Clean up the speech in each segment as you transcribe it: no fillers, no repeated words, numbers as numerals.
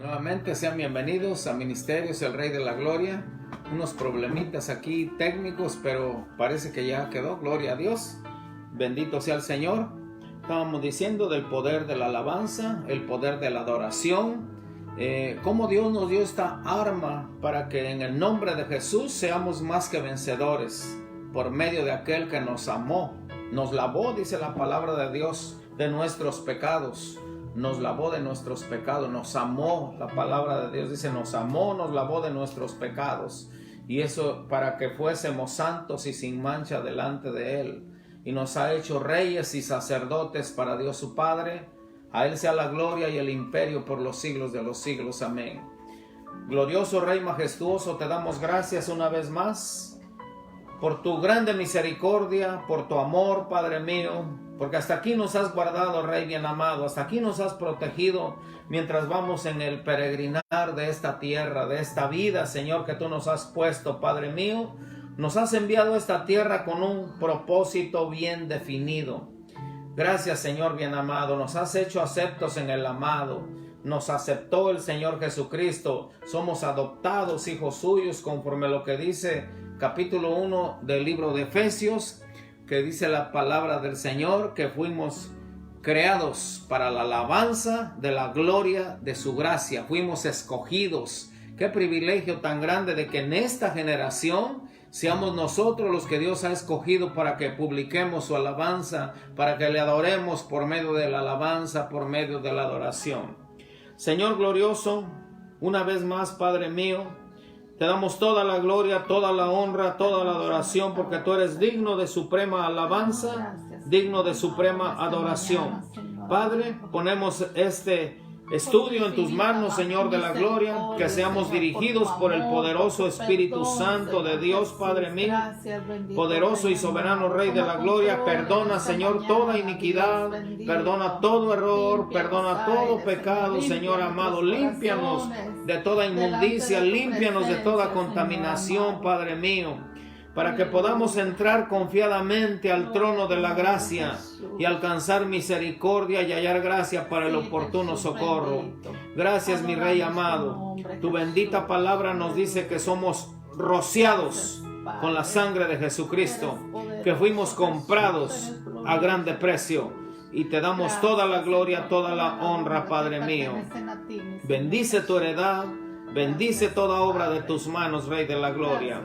Nuevamente sean bienvenidos a Ministerios El Rey de la Gloria. Unos problemitas aquí técnicos, pero parece que ya quedó. Gloria a Dios. Bendito sea el Señor. Estábamos diciendo del poder de la alabanza, el poder de la adoración. Cómo Dios nos dio esta arma para que en el nombre de Jesús seamos más que vencedores por medio de aquel que nos amó. Nos lavó, dice la palabra de Dios, de nuestros pecados. Nos lavó de nuestros pecados, nos amó. La palabra de Dios dice, nos amó, nos lavó de nuestros pecados. Y eso para que fuésemos santos y sin mancha delante de Él. Y nos ha hecho reyes y sacerdotes para Dios su Padre. A Él sea la gloria y el imperio por los siglos de los siglos. Amén. Glorioso Rey majestuoso, te damos gracias una vez más por tu grande misericordia, por tu amor, Padre mío, porque hasta aquí nos has guardado, Rey bien amado, hasta aquí nos has protegido mientras vamos en el peregrinar de esta tierra, de esta vida, Señor, que tú nos has puesto, Padre mío. Nos has enviado a esta tierra con un propósito bien definido. Gracias, Señor bien amado, nos has hecho aceptos en el amado. Nos aceptó el Señor Jesucristo. Somos adoptados hijos suyos conforme a lo que dice capítulo 1 del libro de Efesios, que dice la palabra del Señor, que fuimos creados para la alabanza de la gloria de su gracia. Fuimos escogidos. Qué privilegio tan grande de que en esta generación seamos nosotros los que Dios ha escogido para que publiquemos su alabanza, para que le adoremos por medio de la alabanza, por medio de la adoración. Señor glorioso, una vez más, Padre mío, te damos toda la gloria, toda la honra, toda la adoración, porque tú eres digno de suprema alabanza, digno de suprema adoración. Padre, ponemos este estudio en tus manos, Señor de la gloria, que seamos dirigidos por el poderoso Espíritu Santo de Dios, Padre mío, poderoso y soberano Rey de la gloria. Perdona, Señor, toda iniquidad, perdona todo error, perdona todo pecado, Señor amado. Límpianos de toda inmundicia, límpianos de toda contaminación, Padre mío, para que podamos entrar confiadamente al trono de la gracia y alcanzar misericordia y hallar gracia para el oportuno socorro. Gracias, mi Rey amado. Tu bendita palabra nos dice que somos rociados con la sangre de Jesucristo, que fuimos comprados a grande precio. Y te damos toda la gloria, toda la honra, Padre mío. Bendice tu heredad. Bendice toda obra de tus manos, Rey de la gloria.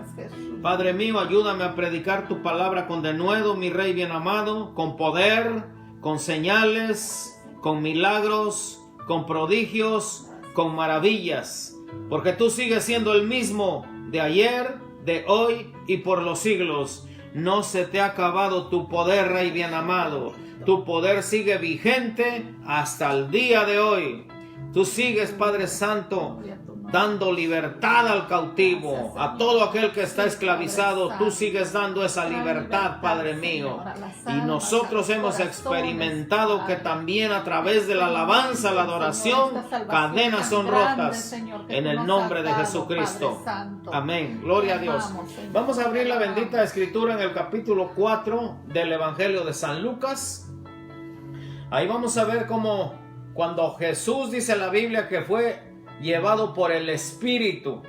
Padre mío, ayúdame a predicar tu palabra con denuedo, mi Rey bien amado, con poder, con señales, con milagros, con prodigios, con maravillas, porque tú sigues siendo el mismo de ayer, de hoy y por los siglos. No se te ha acabado tu poder, Rey bien amado. Tu poder sigue vigente hasta el día de hoy. Tú sigues, Padre Santo, dando libertad al cautivo, a todo aquel que está esclavizado. Tú sigues dando esa libertad, Padre mío. Y nosotros hemos experimentado que también a través de la alabanza, la adoración, cadenas son rotas en el nombre de Jesucristo. Amén. Gloria a Dios. Vamos a abrir la bendita escritura en el capítulo 4 del Evangelio de San Lucas. Ahí vamos a ver cómo cuando Jesús, dice la Biblia, que fue llevado por el Espíritu,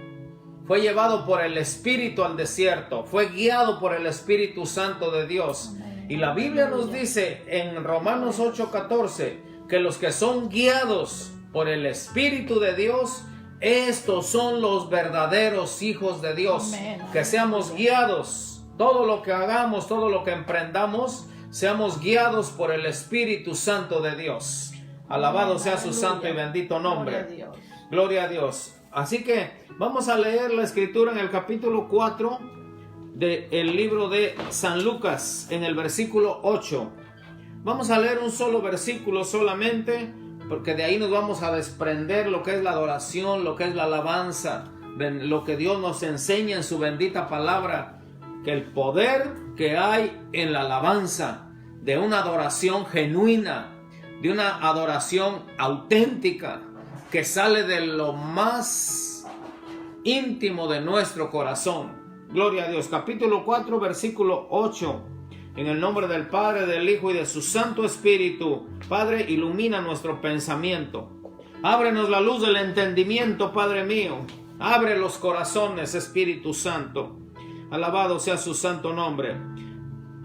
fue llevado por el Espíritu al desierto, fue guiado por el Espíritu Santo de Dios. Y la Biblia nos dice en Romanos 8:14 que los que son guiados por el Espíritu de Dios, estos son los verdaderos hijos de Dios. Que seamos guiados, todo lo que hagamos, todo lo que emprendamos, seamos guiados por el Espíritu Santo de Dios. Alabado sea su santo y bendito nombre. Gloria a Dios. Así que vamos a leer la escritura en el capítulo 4 del libro de San Lucas, en el versículo 8. Vamos a leer un solo versículo solamente, porque de ahí nos vamos a desprender lo que es la adoración, lo que es la alabanza, lo que Dios nos enseña en su bendita palabra, que el poder que hay en la alabanza, de una adoración genuina, de una adoración auténtica, que sale de lo más íntimo de nuestro corazón. Gloria a Dios. Capítulo 4, versículo 8. En el nombre del Padre, del Hijo y de su Santo Espíritu. Padre, ilumina nuestro pensamiento. Ábrenos la luz del entendimiento, Padre mío. Abre los corazones, Espíritu Santo. Alabado sea su santo nombre.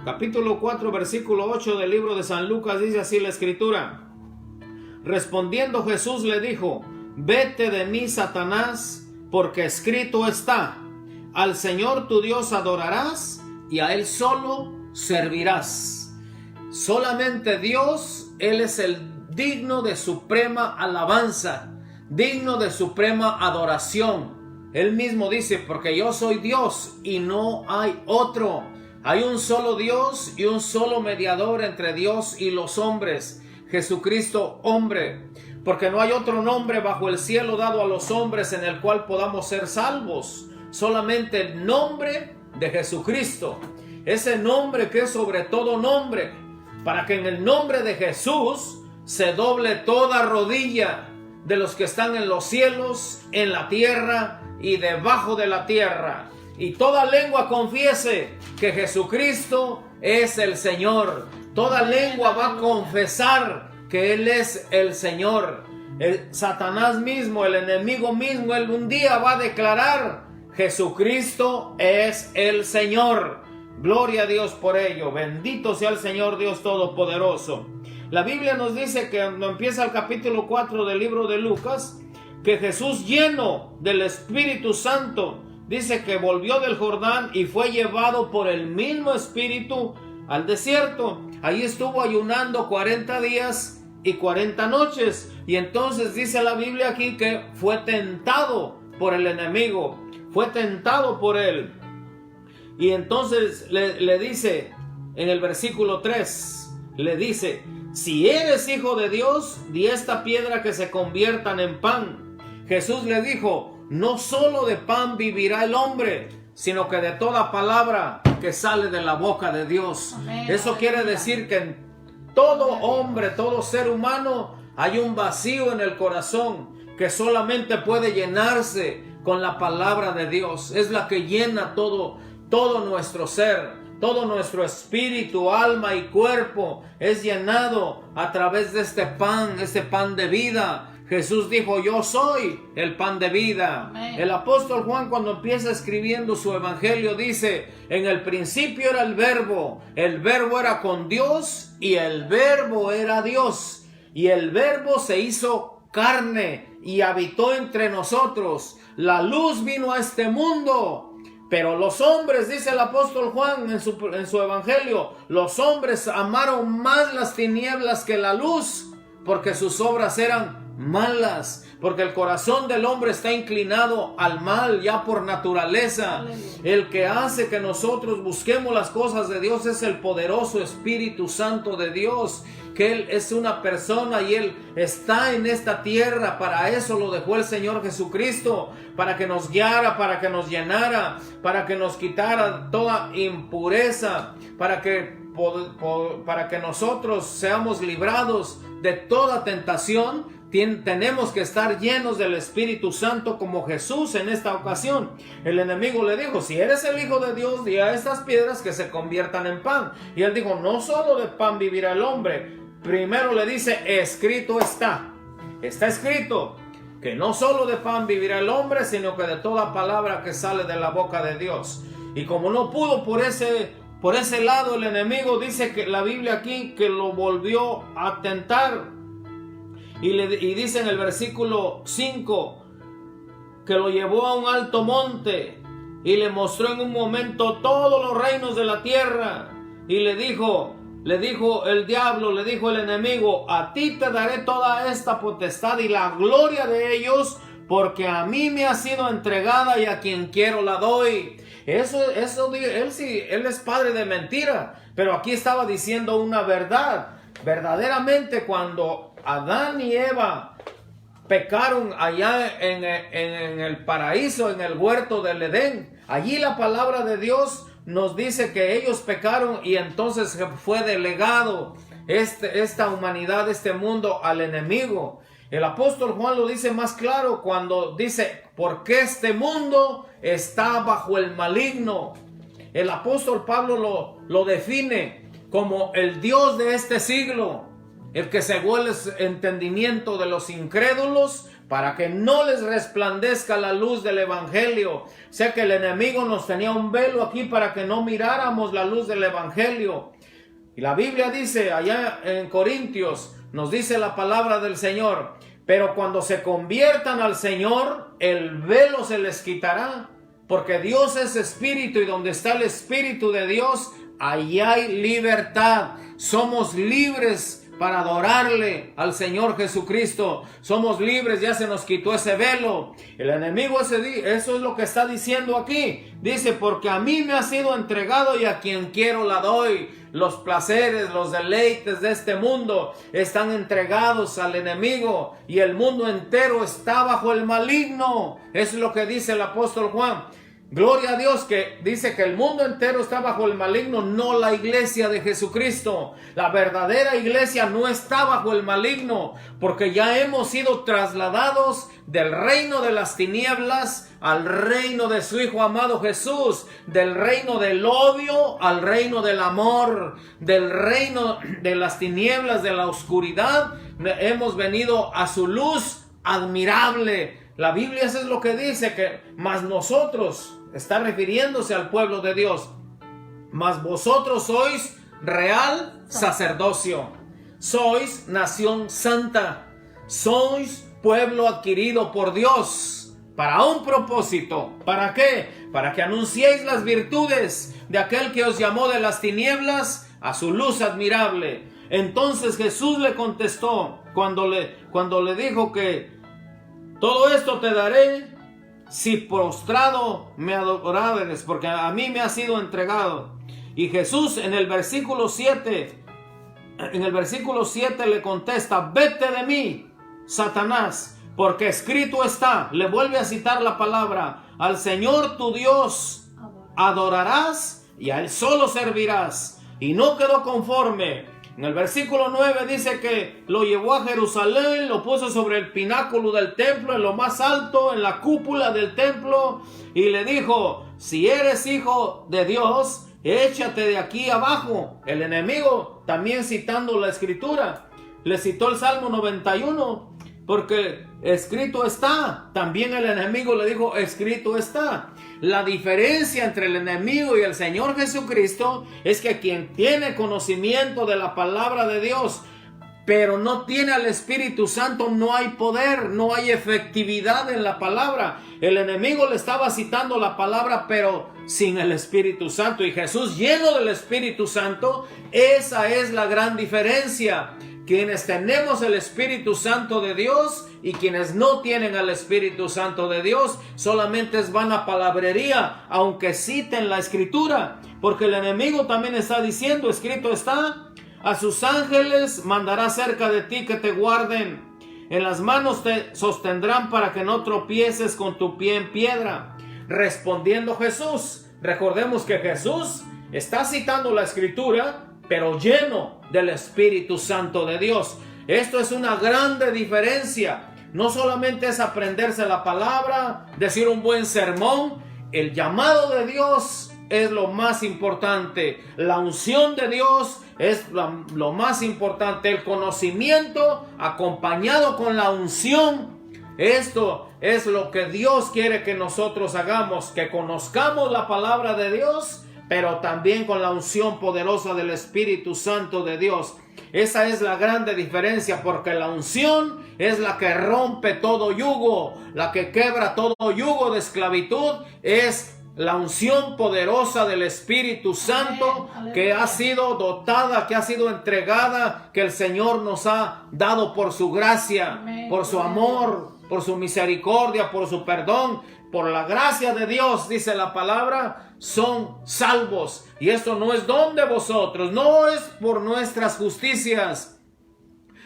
Capítulo 4, versículo 8 del libro de San Lucas dice así la Escritura. Respondiendo Jesús le dijo: vete de mí, Satanás, porque escrito está: al Señor tu Dios adorarás y a Él solo servirás. Solamente Dios, Él es el digno de suprema alabanza, digno de suprema adoración. Él mismo dice: porque yo soy Dios y no hay otro. Hay un solo Dios y un solo mediador entre Dios y los hombres, Jesucristo hombre. Porque no hay otro nombre bajo el cielo dado a los hombres en el cual podamos ser salvos. Solamente el nombre de Jesucristo. Ese nombre que es sobre todo nombre. Para que en el nombre de Jesús se doble toda rodilla de los que están en los cielos, en la tierra y debajo de la tierra. Y toda lengua confiese que Jesucristo es el Señor. Toda lengua va a confesar que Él es el Señor. El Satanás mismo, el enemigo mismo, Él un día va a declarar: Jesucristo es el Señor. Gloria a Dios por ello. Bendito sea el Señor Dios Todopoderoso. La Biblia nos dice que cuando empieza el capítulo 4 del libro de Lucas, que Jesús, lleno del Espíritu Santo, dice que volvió del Jordán y fue llevado por el mismo Espíritu al desierto. Ahí estuvo ayunando 40 días y 40 noches. Y entonces dice la Biblia aquí que fue tentado por el enemigo. Fue tentado por él. Y entonces le dice en el versículo 3, le dice: si eres hijo de Dios, di esta piedra que se conviertan en pan. Jesús le dijo: no solo de pan vivirá el hombre, sino que de toda palabra que sale de la boca de Dios. Amén. Eso quiere decir que en todo hombre, todo ser humano, hay un vacío en el corazón que solamente puede llenarse con la palabra de Dios. Es la que llena todo nuestro ser. Todo nuestro espíritu, alma y cuerpo es llenado a través de este pan de vida. Jesús dijo: yo soy el pan de vida. Amén. El apóstol Juan, cuando empieza escribiendo su evangelio, dice: en el principio era el verbo era con Dios y el verbo era Dios. Y el verbo se hizo carne y habitó entre nosotros. La luz vino a este mundo. Pero los hombres, dice el apóstol Juan en su evangelio, los hombres amaron más las tinieblas que la luz, porque sus obras eran malas, porque el corazón del hombre está inclinado al mal ya por naturaleza. El que hace que nosotros busquemos las cosas de Dios es el poderoso Espíritu Santo de Dios, que Él es una persona y Él está en esta tierra. Para eso lo dejó el Señor Jesucristo, para que nos guiara, para que nos llenara, para que nos quitara toda impureza, para que nosotros seamos librados de toda tentación. Tenemos que estar llenos del Espíritu Santo como Jesús en esta ocasión. El enemigo le dijo: si eres el Hijo de Dios, di a estas piedras que se conviertan en pan. Y él dijo: no solo de pan vivirá el hombre. Primero le dice: escrito está. Está escrito que no solo de pan vivirá el hombre, sino que de toda palabra que sale de la boca de Dios. Y como no pudo por ese lado, el enemigo, dice que la Biblia aquí que lo volvió a tentar. Y dice en el versículo 5 que lo llevó a un alto monte y le mostró en un momento todos los reinos de la tierra. Y le dijo el diablo, le dijo el enemigo: a ti te daré toda esta potestad y la gloria de ellos, porque a mí me ha sido entregada y a quien quiero la doy. Él es padre de mentira, pero aquí estaba diciendo una verdad. Verdaderamente, cuando Adán y Eva pecaron allá en el paraíso, en el huerto del Edén, allí la palabra de Dios nos dice que ellos pecaron y entonces fue delegado esta humanidad, este mundo al enemigo. El apóstol Juan lo dice más claro cuando dice: porque este mundo está bajo el maligno. El apóstol Pablo lo define como el Dios de este siglo. el que cegó el entendimiento de los incrédulos, para que no les resplandezca la luz del evangelio. Sé que el enemigo nos tenía un velo aquí para que no miráramos la luz del evangelio. Y la Biblia dice, allá en Corintios, nos dice la palabra del Señor, pero cuando se conviertan al Señor, el velo se les quitará, porque Dios es espíritu, y donde está el espíritu de Dios, ahí hay libertad. Somos libres para adorarle al Señor Jesucristo. Somos libres, ya se nos quitó ese velo. El enemigo eso es lo que está diciendo aquí. Dice, porque a mí me ha sido entregado y a quien quiero la doy. Los placeres, los deleites de este mundo están entregados al enemigo, y el mundo entero está bajo el maligno. Eso es lo que dice el apóstol Juan. Gloria a Dios, que dice que el mundo entero está bajo el maligno, no la iglesia de Jesucristo. La verdadera iglesia no está bajo el maligno, porque ya hemos sido trasladados del reino de las tinieblas al reino de su Hijo amado Jesús, del reino del odio al reino del amor, del reino de las tinieblas, de la oscuridad. Hemos venido a su luz admirable. La Biblia eso es lo que dice, que mas nosotros, está refiriéndose al pueblo de Dios, mas vosotros sois real sacerdocio, sois nación santa, sois pueblo adquirido por Dios para un propósito. ¿Para qué? Para que anunciéis las virtudes de aquel que os llamó de las tinieblas a su luz admirable. Entonces Jesús le contestó cuando le dijo que todo esto te daré si postrado me adorares, porque a mí me ha sido entregado. Y Jesús en el versículo 7 le contesta, vete de mí, Satanás, porque escrito está. Le vuelve a citar la palabra, al Señor tu Dios adorarás y a Él solo servirás. Y no quedó conforme. En el versículo 9 dice que lo llevó a Jerusalén, lo puso sobre el pináculo del templo, en lo más alto, en la cúpula del templo, y le dijo, si eres hijo de Dios, échate de aquí abajo. El enemigo, también citando la escritura, le citó el Salmo 91, porque escrito está. También el enemigo le dijo, escrito está. La diferencia entre el enemigo y el Señor Jesucristo es que quien tiene conocimiento de la palabra de Dios, pero no tiene al Espíritu Santo, no hay poder, no hay efectividad en la palabra. El enemigo le estaba citando la palabra, pero sin el Espíritu Santo. Y Jesús lleno del Espíritu Santo, esa es la gran diferencia. Quienes tenemos el Espíritu Santo de Dios y quienes no tienen al Espíritu Santo de Dios, solamente es vana palabrería, aunque citen la Escritura, porque el enemigo también está diciendo, escrito está, a sus ángeles mandará cerca de ti que te guarden, en las manos te sostendrán para que no tropieces con tu pie en piedra. Respondiendo Jesús, recordemos que Jesús está citando la Escritura, pero lleno del Espíritu Santo de Dios. Esto es una grande diferencia. No solamente es aprenderse la palabra, decir un buen sermón. El llamado de Dios es lo más importante. La unción de Dios es lo más importante. El conocimiento acompañado con la unción. Esto es lo que Dios quiere que nosotros hagamos, que conozcamos la palabra de Dios, pero también con la unción poderosa del Espíritu Santo de Dios. Esa es la grande diferencia, porque la unción es la que rompe todo yugo, la que quebra todo yugo de esclavitud, es la unción poderosa del Espíritu Santo que ha sido dotada, que ha sido entregada, que el Señor nos ha dado por su gracia, por su amor, por su misericordia, por su perdón. Por la gracia de Dios, dice la palabra, son salvos. Y esto no es don de vosotros, no es por nuestras justicias,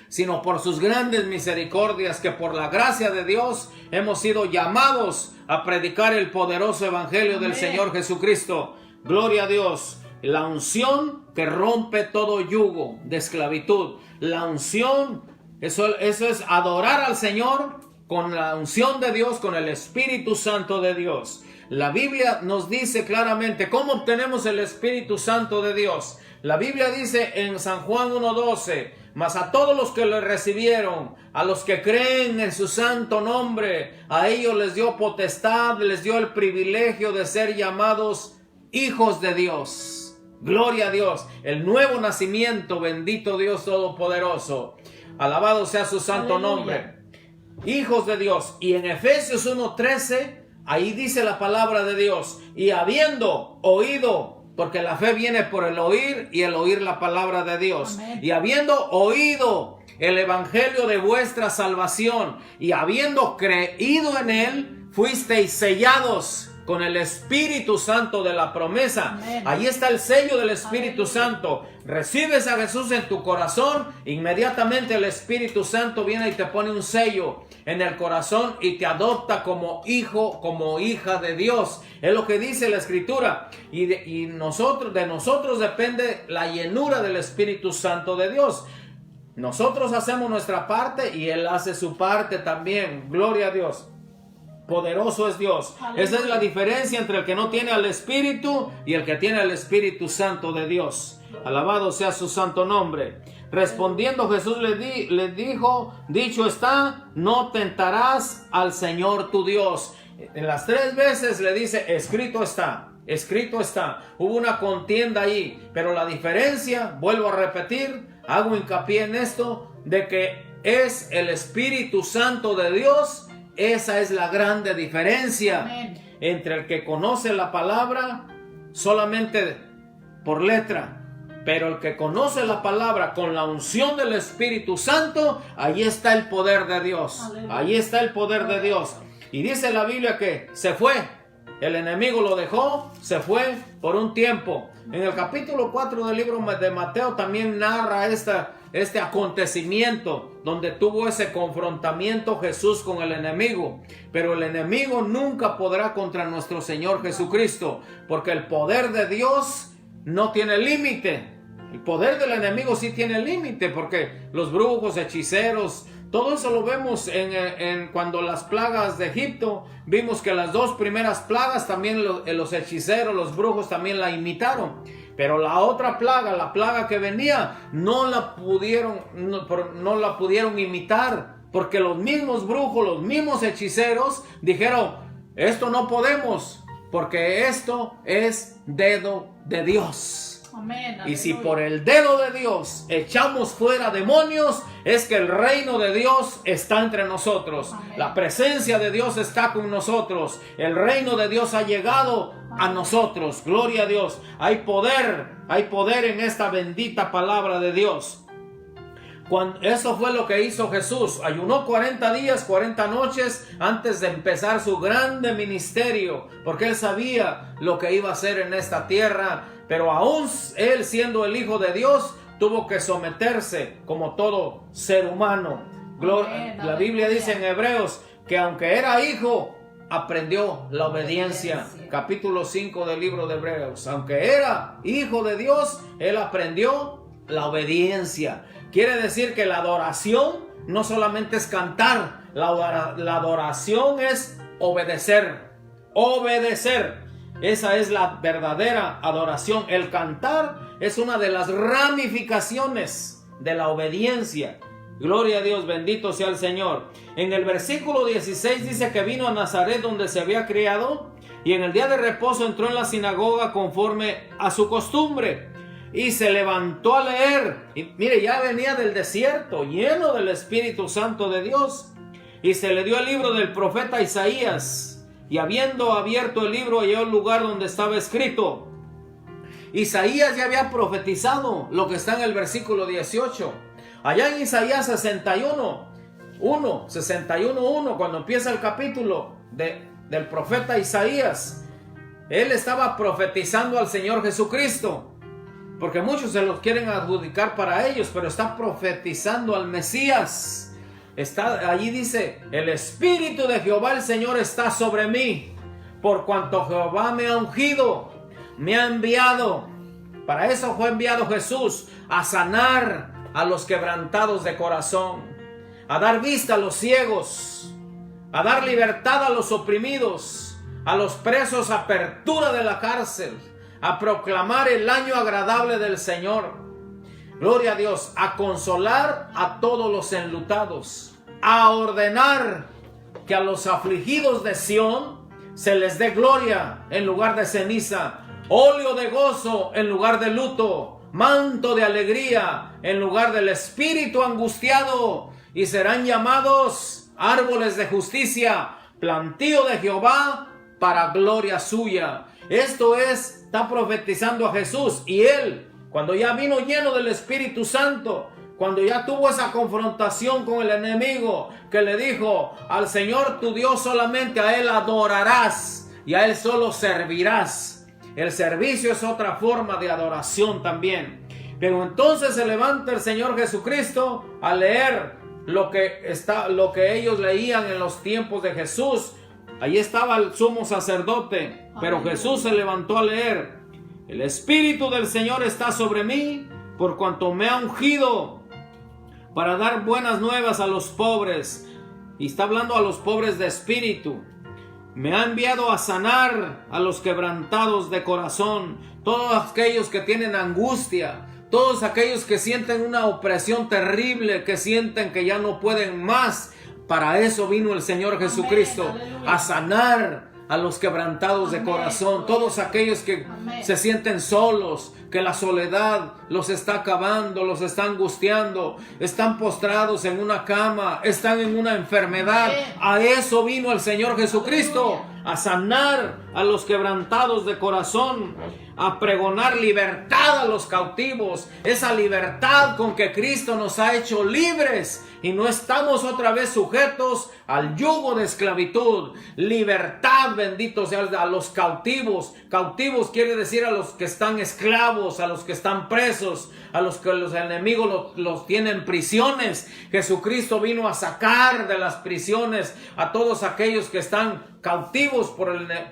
sino por sus grandes misericordias, que por la gracia de Dios hemos sido llamados a predicar el poderoso evangelio del Señor Jesucristo. Gloria a Dios. La unción que rompe todo yugo de esclavitud. La unción, eso es adorar al Señor con la unción de Dios, con el Espíritu Santo de Dios. La Biblia nos dice claramente cómo obtenemos el Espíritu Santo de Dios. La Biblia dice en San Juan 1:12, Mas a todos los que le recibieron, a los que creen en su santo nombre, a ellos les dio potestad, les dio el privilegio de ser llamados hijos de Dios. Gloria a Dios, el nuevo nacimiento, bendito Dios Todopoderoso. Alabado sea su santo nombre. Hijos de Dios. Y en Efesios 1:13, ahí dice la palabra de Dios: y habiendo oído, porque la fe viene por el oír y el oír la palabra de Dios. Amén. Y habiendo oído el evangelio de vuestra salvación y habiendo creído en él, fuisteis sellados con el Espíritu Santo de la promesa. Amén. Ahí está el sello del Espíritu Santo. Recibes a Jesús en tu corazón, inmediatamente el Espíritu Santo viene y te pone un sello en el corazón y te adopta como hijo, como hija de Dios. Es lo que dice la Escritura. Y de nosotros depende la llenura del Espíritu Santo de Dios. Nosotros hacemos nuestra parte y Él hace su parte también. Gloria a Dios. Poderoso es Dios. Aleluya. Esa es la diferencia entre el que no tiene al Espíritu y el que tiene al Espíritu Santo de Dios. Alabado sea su santo nombre. Respondiendo Jesús le dijo: dicho está, no tentarás al Señor tu Dios. En las 3 veces le dice: escrito está, escrito está. Hubo una contienda ahí, pero la diferencia, vuelvo a repetir, hago hincapié en esto, de que es el Espíritu Santo de Dios. Esa es la grande diferencia. Amén. Entre el que conoce la palabra solamente por letra, pero el que conoce la palabra con la unción del Espíritu Santo, ahí está el poder de Dios. Aleluya. Ahí está el poder de Dios. Y dice la Biblia que se fue. El enemigo lo dejó, se fue por un tiempo. En el capítulo 4 del libro de Mateo también narra este acontecimiento donde tuvo ese confrontamiento Jesús con el enemigo. Pero el enemigo nunca podrá contra nuestro Señor Jesucristo, porque el poder de Dios no tiene límite. El poder del enemigo sí tiene límite, porque los brujos, hechiceros, todo eso lo vemos en cuando las plagas de Egipto, vimos que las 2 primeras plagas también los hechiceros, los brujos también la imitaron. Pero la otra plaga, la plaga que venía, no la pudieron imitar, porque los mismos brujos, los mismos hechiceros dijeron: esto no podemos, porque esto es dedo de Dios. Amén, y si por el dedo de Dios echamos fuera demonios, es que el reino de Dios está entre nosotros. Amén. La presencia de Dios está con nosotros. El reino de Dios ha llegado a nosotros. Gloria a Dios. Hay poder en esta bendita palabra de Dios. Eso fue lo que hizo Jesús. Ayunó 40 días, 40 noches antes de empezar su grande ministerio, porque Él sabía lo que iba a hacer en esta tierra. Pero aún Él, siendo el Hijo de Dios, tuvo que someterse como todo ser humano. La Biblia dice en Hebreos que aunque era hijo, aprendió la obediencia. Capítulo 5 del libro de Hebreos. Aunque era hijo de Dios, Él aprendió la obediencia. Quiere decir que la adoración no solamente es cantar, la adoración es obedecer. Obedecer. Esa es la verdadera adoración. El cantar es una de las ramificaciones de la obediencia. Gloria a Dios, bendito sea el Señor. En el versículo 16 dice que vino a Nazaret, donde se había criado, y en el día de reposo entró en la sinagoga conforme a su costumbre, y se levantó a leer. Y mire, ya venía del desierto, lleno del Espíritu Santo de Dios, y se le dio el libro del profeta Isaías. Y habiendo abierto el libro, halló el lugar donde estaba escrito. Isaías ya había profetizado lo que está en el versículo 18. Allá en Isaías 61:1, cuando empieza el capítulo del profeta Isaías, él estaba profetizando al Señor Jesucristo, porque muchos se los quieren adjudicar para ellos, pero está profetizando al Mesías. Allí dice: el Espíritu de Jehová el Señor está sobre mí, por cuanto Jehová me ha ungido, me ha enviado. Para eso fue enviado Jesús, a sanar a los quebrantados de corazón, a dar vista a los ciegos, a dar libertad a los oprimidos, a los presos apertura de la cárcel, a proclamar el año agradable del Señor, Gloria a Dios. A consolar a todos los enlutados, a ordenar que a los afligidos de Sión se les dé gloria en lugar de ceniza, óleo de gozo en lugar de luto, manto de alegría en lugar del espíritu angustiado, y serán llamados árboles de justicia, plantío de Jehová para gloria suya. Esto está profetizando a Jesús, y él, cuando ya vino lleno del Espíritu Santo, cuando ya tuvo esa confrontación con el enemigo, que le dijo: al Señor tu Dios solamente a Él adorarás y a Él solo servirás. El servicio es otra forma de adoración también. Pero entonces se levanta el Señor Jesucristo a leer lo que ellos leían en los tiempos de Jesús. Allí estaba el sumo sacerdote, pero Jesús se levantó a leer: el Espíritu del Señor está sobre mí, por cuanto me ha ungido para dar buenas nuevas a los pobres. Y está hablando a los pobres de espíritu. Me ha enviado a sanar a los quebrantados de corazón, todos aquellos que tienen angustia, todos aquellos que sienten una opresión terrible, que sienten que ya no pueden más. Para eso vino el Señor Jesucristo, a sanar a los quebrantados de corazón, todos aquellos que se sienten solos, que la soledad los está acabando, los está angustiando, están postrados en una cama, están en una enfermedad. A eso vino el Señor Jesucristo, a sanar a los quebrantados de corazón, a pregonar libertad a los cautivos, esa libertad con que Cristo nos ha hecho libres y no estamos otra vez sujetos al yugo de esclavitud. Libertad, bendito sea, a los cautivos. Cautivos quiere decir a los que están esclavos, a los que están presos, a los que los enemigos los tienen en prisiones. Jesucristo vino a sacar de las prisiones a todos aquellos que están cautivos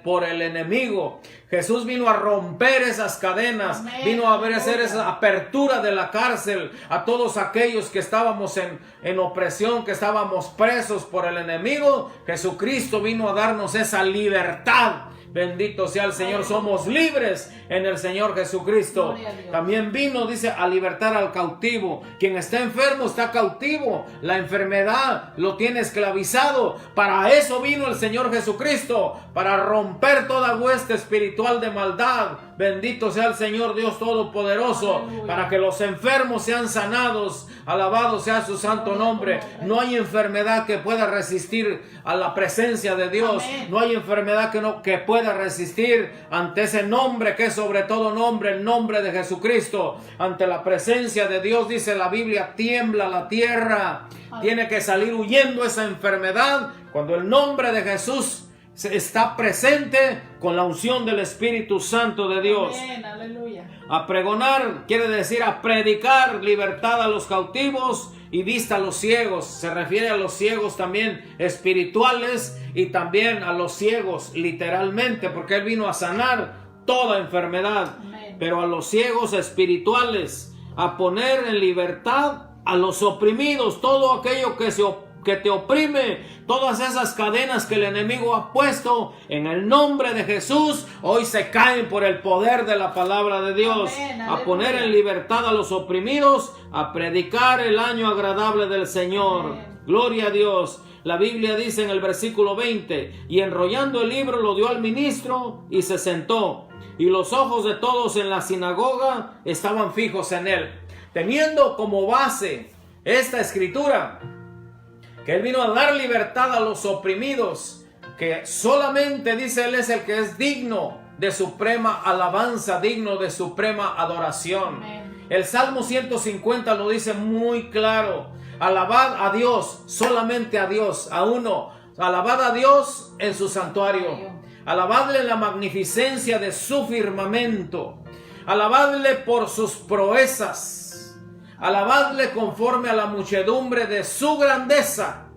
por el enemigo. Jesús vino a romper esas cadenas, vino a hacer esa apertura de la cárcel a todos aquellos que estábamos en opresión, que estábamos presos por el enemigo. Jesucristo vino a darnos esa libertad. Bendito sea el Señor, somos libres en el Señor Jesucristo. También vino, dice, a libertar al cautivo. Quien está enfermo está cautivo. La enfermedad lo tiene esclavizado. Para eso vino el Señor Jesucristo, para romper toda hueste espiritual de maldad. Bendito sea el Señor Dios Todopoderoso. Aleluya. Para que los enfermos sean sanados. Alabado sea su santo nombre. No hay enfermedad que pueda resistir a la presencia de Dios. Amén. No hay enfermedad que pueda resistir ante ese nombre que es sobre todo nombre, el nombre de Jesucristo. Ante la presencia de Dios, dice la Biblia, tiembla la tierra. Tiene que salir huyendo esa enfermedad cuando el nombre de Jesús está presente con la unción del Espíritu Santo de Dios. Amén, aleluya. A pregonar quiere decir a predicar libertad a los cautivos y vista a los ciegos. Se refiere a los ciegos también espirituales y también a los ciegos literalmente, porque Él vino a sanar toda enfermedad. Amén. Pero a los ciegos espirituales, a poner en libertad a los oprimidos, todo aquello que te oprime, todas esas cadenas que el enemigo ha puesto, en el nombre de Jesús, hoy se caen por el poder de la palabra de Dios. Amén, a poner en libertad a los oprimidos, a predicar el año agradable del Señor. Amén. Gloria a Dios. La Biblia dice en el versículo 20, y enrollando el libro lo dio al ministro y se sentó, y los ojos de todos en la sinagoga estaban fijos en él. Teniendo como base esta escritura, que Él vino a dar libertad a los oprimidos, que solamente, dice Él, es el que es digno de suprema alabanza, digno de suprema adoración. Amén. El Salmo 150 lo dice muy claro: alabad a Dios, solamente a Dios, a uno. Alabad a Dios en su santuario. Alabadle en la magnificencia de su firmamento. Alabadle por sus proezas. Alabadle conforme a la muchedumbre de su grandeza.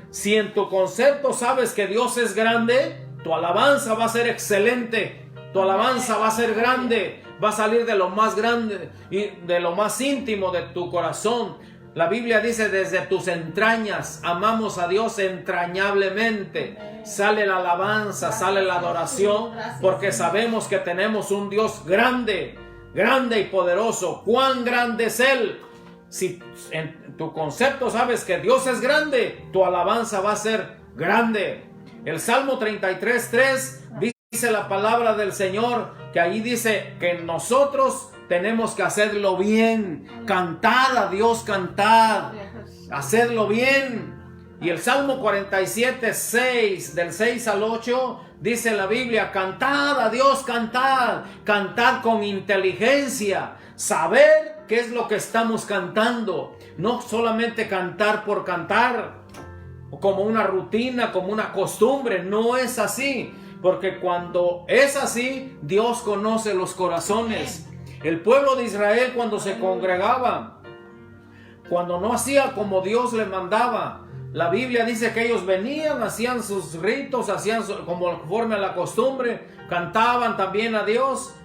Si en tu concepto sabes que Dios es grande, tu alabanza va a ser excelente. Tu alabanza va a ser grande. Va a salir de lo más grande y de lo más íntimo de tu corazón. La Biblia dice: desde tus entrañas amamos a Dios entrañablemente. Sale la alabanza, sale la adoración, porque sabemos que tenemos un Dios grande. grande y poderoso. ¿Cuán grande es Él? Si en tu concepto sabes que Dios es grande, tu alabanza va a ser grande. El Salmo 33:3 dice la palabra del Señor, que allí dice que nosotros tenemos que hacerlo bien. Cantad a Dios, cantad, hacedlo bien. Y el Salmo 47:6, del 6 al 8, dice la Biblia: cantad a Dios, cantad, cantad con inteligencia, saber qué es lo que estamos cantando, no solamente cantar por cantar, como una rutina, como una costumbre. No es así, porque cuando es así, Dios conoce los corazones. El pueblo de Israel, cuando se congregaba, cuando no hacía como Dios le mandaba, la Biblia dice que ellos venían, hacían sus ritos, hacían conforme a la costumbre, cantaban también a Dios.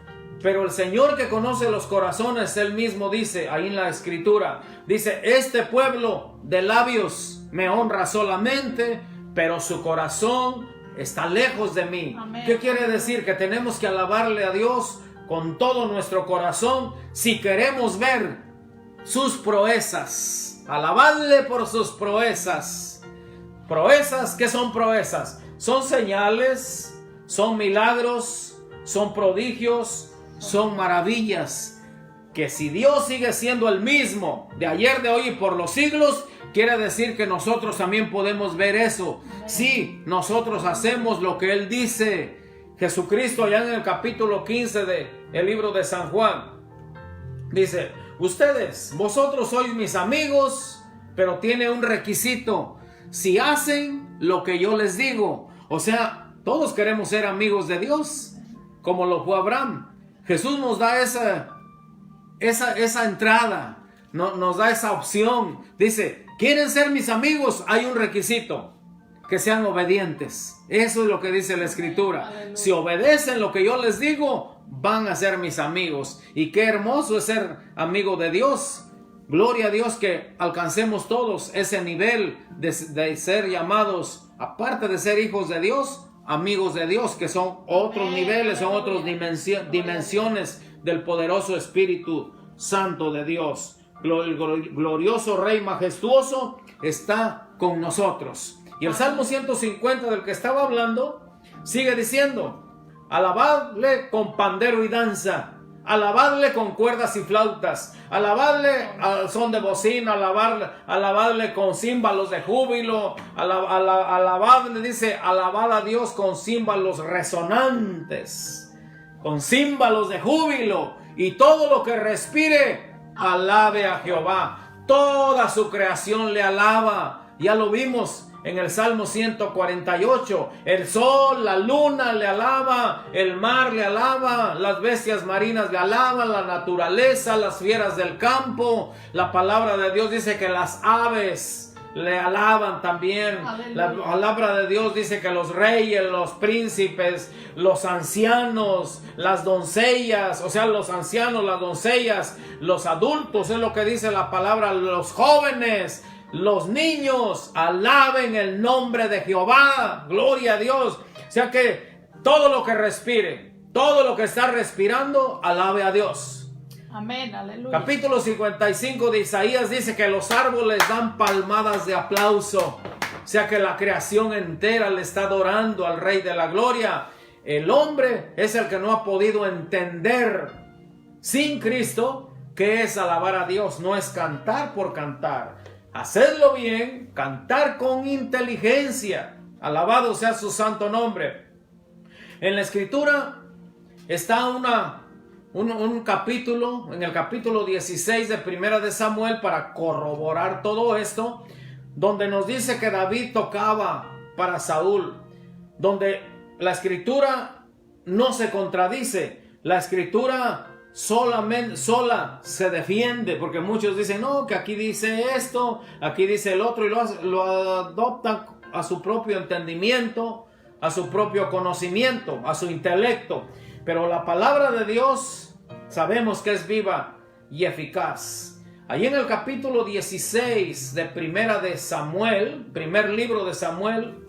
Pero el Señor, que conoce los corazones, Él mismo dice ahí en la Escritura, dice: este pueblo de labios me honra solamente, pero su corazón está lejos de mí. Amén. ¿Qué quiere decir? Que tenemos que alabarle a Dios con todo nuestro corazón si queremos ver sus proezas. Alabadle por sus proezas. ¿Proezas? ¿Qué son proezas? Son señales, son milagros, son prodigios, son maravillas. Que si Dios sigue siendo el mismo de ayer, de hoy y por los siglos, quiere decir que nosotros también podemos ver eso. Sí, nosotros hacemos lo que Él dice. Jesucristo, allá en el capítulo 15 del libro de San Juan, dice: vosotros sois mis amigos, pero tiene un requisito: si hacen lo que yo les digo. O sea, todos queremos ser amigos de Dios, como lo fue Abraham. Jesús nos da esa entrada, nos da esa opción. Dice: ¿quieren ser mis amigos? Hay un requisito: que sean obedientes. Eso es lo que dice la Escritura. Aleluya. Si obedecen lo que yo les digo, van a ser mis amigos. Y qué hermoso es ser amigo de Dios. Gloria a Dios que alcancemos todos ese nivel de ser llamados, aparte de ser hijos de Dios, amigos de Dios, que son otros niveles, son otras dimensiones del poderoso Espíritu Santo de Dios. El glorioso Rey majestuoso está con nosotros. Y el Salmo 150 del que estaba hablando sigue diciendo: alabadle con pandero y danza, alabadle con cuerdas y flautas, alabadle al son de bocina, alabadle con címbalos de júbilo, alabadle, dice, alabad a Dios con címbalos resonantes, con címbalos de júbilo, y todo lo que respire, alabe a Jehová. Toda su creación le alaba. Ya lo vimos en el Salmo 148, el sol, la luna le alaba, el mar le alaba, las bestias marinas le alaban, la naturaleza, las fieras del campo. La palabra de Dios dice que las aves le alaban también. Aleluya. La palabra de Dios dice que los reyes, los príncipes, los ancianos, las doncellas, o sea, los ancianos, las doncellas, los adultos, es lo que dice la palabra, los jóvenes, los niños, alaben el nombre de Jehová. Gloria a Dios. O sea que todo lo que respire, todo lo que está respirando, alabe a Dios. Amén, aleluya. Capítulo 55 de Isaías dice que los árboles dan palmadas de aplauso. O sea que la creación entera le está adorando al Rey de la Gloria. El hombre es el que no ha podido entender sin Cristo qué es alabar a Dios. No es cantar por cantar. Hacedlo bien, cantar con inteligencia. Alabado sea su santo nombre. En la Escritura está un capítulo, en el capítulo 16 de Primera de Samuel, para corroborar todo esto, donde nos dice que David tocaba para Saúl, donde la Escritura no se contradice. La Escritura sola se defiende, porque muchos dicen: no, que aquí dice esto, aquí dice el otro, y lo adoptan a su propio entendimiento, a su propio conocimiento, a su intelecto. Pero la palabra de Dios sabemos que es viva y eficaz. Allí en el capítulo 16 de Primera de Samuel, primer libro de Samuel,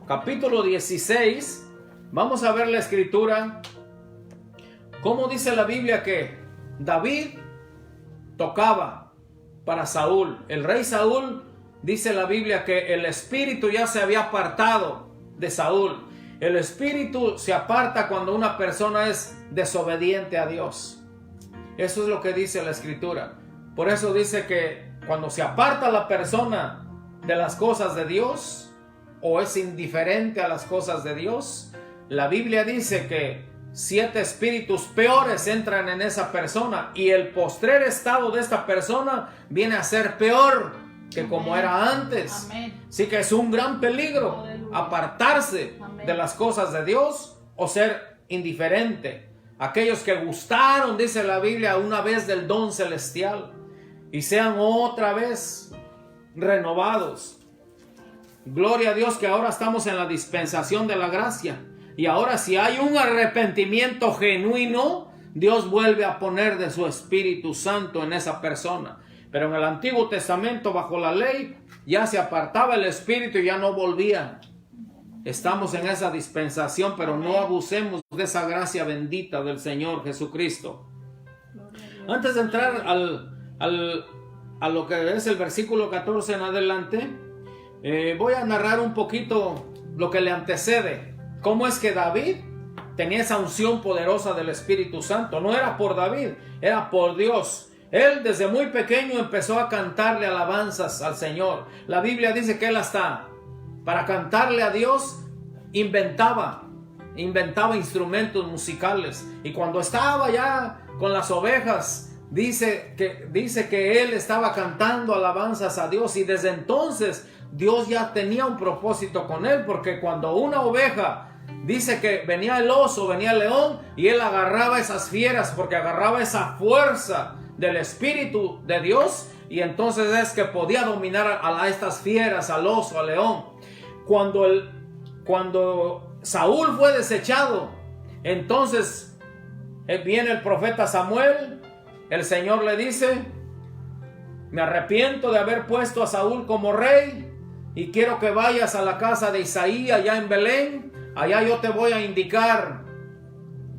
capítulo 16, vamos a ver la Escritura. ¿Cómo dice la Biblia que David tocaba para Saúl. El rey Saúl, dice la Biblia, que el espíritu ya se había apartado de Saúl. El espíritu se aparta cuando una persona es desobediente a Dios. Eso es lo que dice la Escritura. Por eso dice que cuando se aparta la persona de las cosas de Dios o es indiferente a las cosas de Dios, la Biblia dice que 7 espíritus peores entran en esa persona y el postrer estado de esta persona viene a ser peor que como era antes. Así que es un gran peligro apartarse de las cosas de Dios o ser indiferente. Aquellos que gustaron, dice la Biblia, una vez del don celestial y sean otra vez renovados. Gloria a Dios que ahora estamos en la dispensación de la gracia. Y ahora si hay un arrepentimiento genuino, Dios vuelve a poner de su Espíritu Santo en esa persona. Pero en el Antiguo Testamento, bajo la ley, ya se apartaba el Espíritu y ya no volvía. Estamos en esa dispensación, pero no abusemos de esa gracia bendita del Señor Jesucristo. Antes de entrar a lo que es el versículo 14 en adelante, voy a narrar un poquito lo que le antecede. Cómo es que David tenía esa unción poderosa del Espíritu Santo. No era por David, era por Dios. Él desde muy pequeño empezó a cantarle alabanzas al Señor. La Biblia dice que él hasta para cantarle a Dios inventaba instrumentos musicales. Y cuando estaba ya con las ovejas, dice que él estaba cantando alabanzas a Dios. Y desde entonces Dios ya tenía un propósito con él, porque cuando una oveja, dice que venía el oso, venía el león, y él agarraba esas fieras, porque agarraba esa fuerza del Espíritu de Dios, y entonces es que podía dominar a estas fieras, al oso, al león. Cuando Saúl fue desechado, entonces viene el profeta Samuel, el Señor le dice: me arrepiento de haber puesto a Saúl como rey, y quiero que vayas a la casa de Isaí allá en Belén. Allá yo te voy a indicar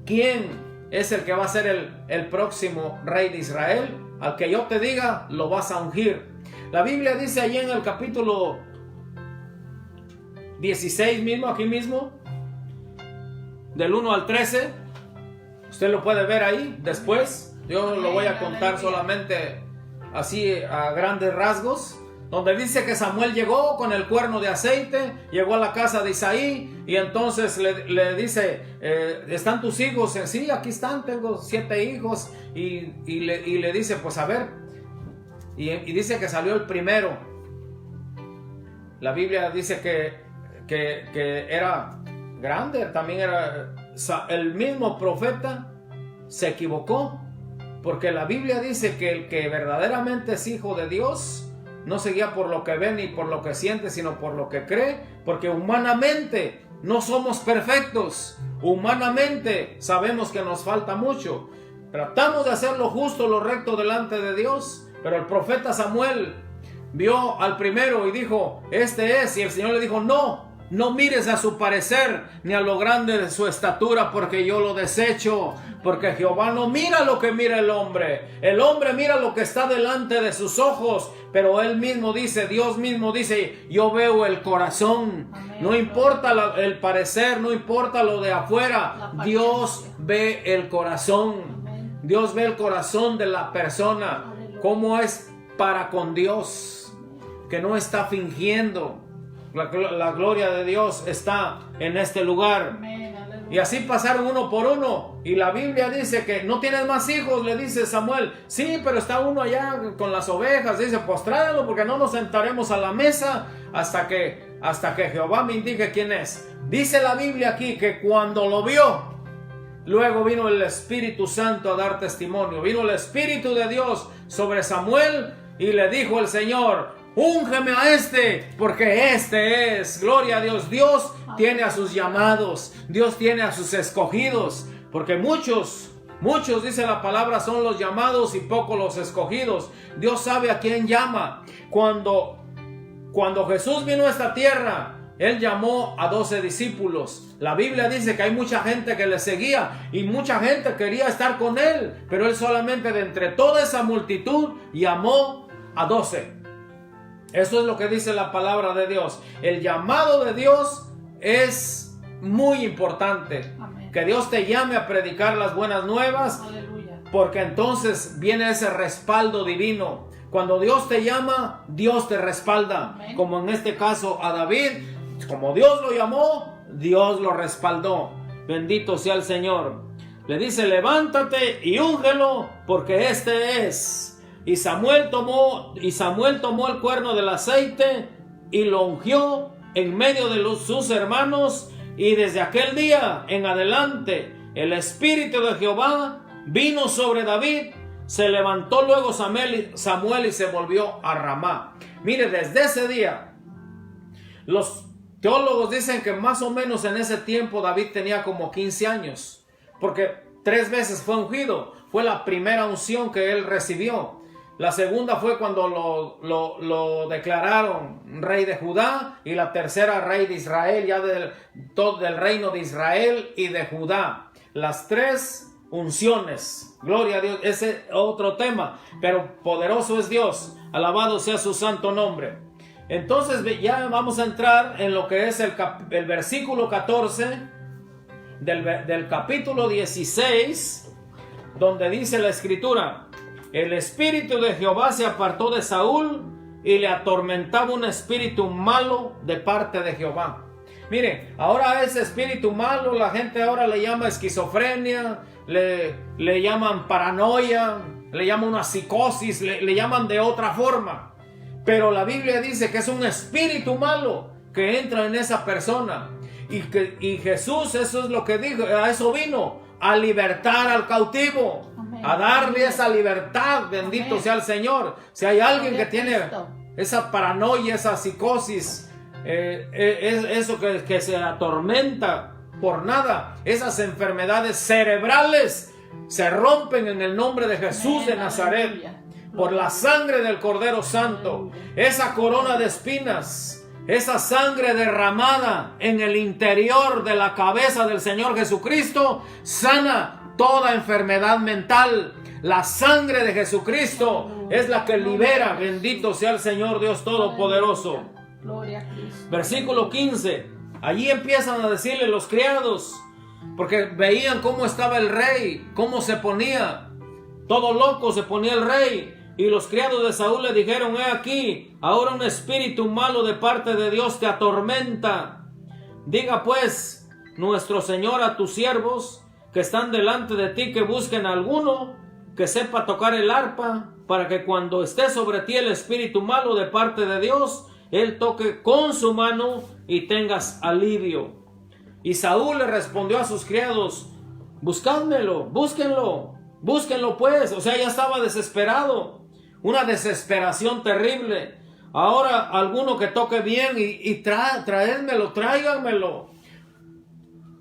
quién es el que va a ser el próximo rey de Israel. Al que yo te diga, lo vas a ungir. La Biblia dice allí en el capítulo 16 mismo, aquí mismo, del 1 al 13. Usted lo puede ver ahí después. Yo lo voy a contar solamente así a grandes rasgos. Donde dice que Samuel llegó con el cuerno de aceite, llegó a la casa de Isaí y entonces le dice: ¿están tus hijos? Sí, aquí están, tengo 7 hijos. Y le dice: pues a ver. Y dice que salió el primero. La Biblia dice que era grande, también era el mismo profeta. Se equivocó, porque la Biblia dice que el que verdaderamente es hijo de Dios no se guía por lo que ve ni por lo que siente, sino por lo que cree, porque humanamente no somos perfectos. Humanamente sabemos que nos falta mucho. Tratamos de hacer lo justo, lo recto delante de Dios, pero el profeta Samuel vio al primero y dijo: este es. Y el Señor le dijo: no mires a su parecer ni a lo grande de su estatura, porque yo lo desecho. Porque Jehová no mira lo que mira el hombre. El hombre mira lo que está delante de sus ojos, pero él mismo dice, Dios mismo dice: yo veo el corazón. Amén. No importa el parecer, no importa lo de afuera. Dios ve el corazón. Amén. Dios ve el corazón de la persona. Cómo es para con Dios, que no está fingiendo. La gloria de Dios está en este lugar. Amén. Y así pasaron uno por uno. Y la Biblia dice que no tienes más hijos, le dice Samuel. Sí, pero está uno allá con las ovejas. Dice: pues tráelo, porque no nos sentaremos a la mesa hasta que Jehová me indique quién es. Dice la Biblia aquí que cuando lo vio, luego vino el Espíritu Santo a dar testimonio. Vino el Espíritu de Dios sobre Samuel y le dijo el Señor: úngeme a este, porque este es. Gloria a Dios. Dios tiene a sus llamados, Dios tiene a sus escogidos, porque muchos, dice la palabra, son los llamados y pocos los escogidos. Dios sabe a quién llama. Cuando Jesús vino a esta tierra, Él llamó a 12 discípulos. La Biblia dice que hay mucha gente que le seguía y mucha gente quería estar con él, pero él solamente de entre toda esa multitud llamó a 12. Eso es lo que dice la palabra de Dios. El llamado de Dios es muy importante. Amén. Que Dios te llame a predicar las buenas nuevas. Aleluya. Porque entonces viene ese respaldo divino. Cuando Dios te llama, Dios te respalda. Amén. Como en este caso a David, como Dios lo llamó, Dios lo respaldó. Bendito sea el Señor. Le dice: levántate y úngelo, porque este es. Y Samuel tomó el cuerno del aceite y lo ungió en medio de sus hermanos. Y desde aquel día en adelante el Espíritu de Jehová vino sobre David. Se levantó luego Samuel y se volvió a Ramá. Mire, desde ese día, los teólogos dicen que más o menos en ese tiempo David tenía como 15 años, porque 3 veces fue ungido. Fue la primera unción que él recibió. La segunda fue cuando lo declararon rey de Judá, y la tercera rey de Israel, ya del reino de Israel y de Judá. Las 3 unciones, gloria a Dios, ese es otro tema, pero poderoso es Dios, alabado sea su santo nombre. Entonces ya vamos a entrar en lo que es el versículo 14 del capítulo 16, donde dice la escritura: el espíritu de Jehová se apartó de Saúl y le atormentaba un espíritu malo de parte de Jehová. Mire, ahora ese espíritu malo, la gente ahora le llama esquizofrenia, le llaman paranoia, le llaman una psicosis, le llaman de otra forma. Pero la Biblia dice que es un espíritu malo que entra en esa persona. Y Jesús, eso es lo que dijo, a eso vino, a libertar al cautivo. Amén. A darle esa libertad, bendito Amén. Sea el Señor. Si hay alguien que tiene esa paranoia, esa psicosis, eso que se atormenta por nada, esas enfermedades cerebrales se rompen en el nombre de Jesús de Nazaret, por la sangre del Cordero Santo. Esa corona de espinas, esa sangre derramada en el interior de la cabeza del Señor Jesucristo, sana toda enfermedad mental. La sangre de Jesucristo es la que libera. Bendito sea el Señor Dios Todopoderoso. Gloria a Cristo. Versículo 15. Allí empiezan a decirle los criados, porque veían cómo estaba el rey, cómo se ponía, todo loco se ponía el rey. Y los criados de Saúl le dijeron: he aquí, ahora un espíritu malo de parte de Dios te atormenta. Diga pues nuestro Señor a tus siervos que están delante de ti que busquen a alguno que sepa tocar el arpa, para que cuando esté sobre ti el espíritu malo de parte de Dios, él toque con su mano y tengas alivio. Y Saúl le respondió a sus criados: buscádmelo, búsquenlo pues. O sea, ya estaba desesperado, una desesperación terrible. Ahora alguno que toque bien y traédmelo, tráiganmelo.